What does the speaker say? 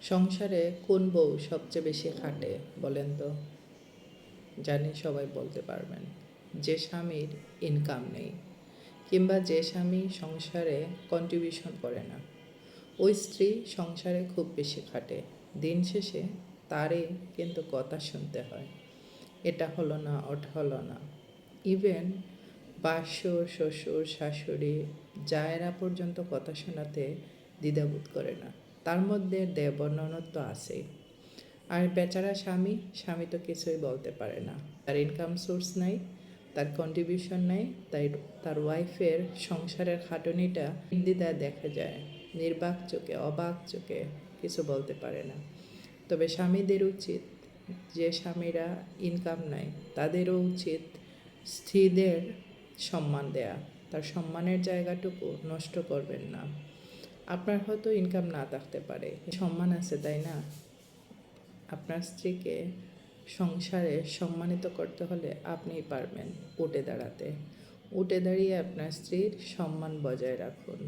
সংসারে কোন বউ সবচেয়ে বেশি খাটে বলেন তো? জানি সবাই বলতে পারবেন, যে স্বামীর ইনকাম নেই কিংবা যে স্বামী সংসারে কন্ট্রিবিউশন করে না, ওই স্ত্রী সংসারে খুব বেশি খাটে। দিন শেষে তারই কিন্তু কথা শুনতে হয়, এটা হলো না, ওটা হলো না। ইভেন বাসর, শ্বশুর, শাশুড়ি, জায়েরা পর্যন্ত কথা শোনাতে দ্বিধাবোধ করে না। তার মধ্যে দেবর ননদ তো আছেই। আর বেচারা স্বামী, স্বামী তো কিছুই বলতে পারে না। তার ইনকাম সোর্স নাই, তার কন্ট্রিবিউশন নাই, তাই তার ওয়াইফের সংসারের খাটুনিটা নির্দ্বিধায় দেখা যায়, নির্বাক চোখে, অবাক চোখে, কিছু বলতে পারে না। তবে স্বামীদের উচিত, যে স্বামীরা ইনকাম নাই তাদেরও উচিত স্ত্রীদের সম্মান দেয়া। তার সম্মানের জায়গাটুকু নষ্ট করবেন না। আপনার হয়তো ইনকাম না থাকতে পারে, সম্মান আছে, তাই না? আপনার স্ত্রীকে সংসারে সম্মানিত করতে হলে আপনিই পারবেন উঠে দাঁড়াতে। উঠে দাঁড়িয়ে আপনার স্ত্রীর সম্মান বজায় রাখুন।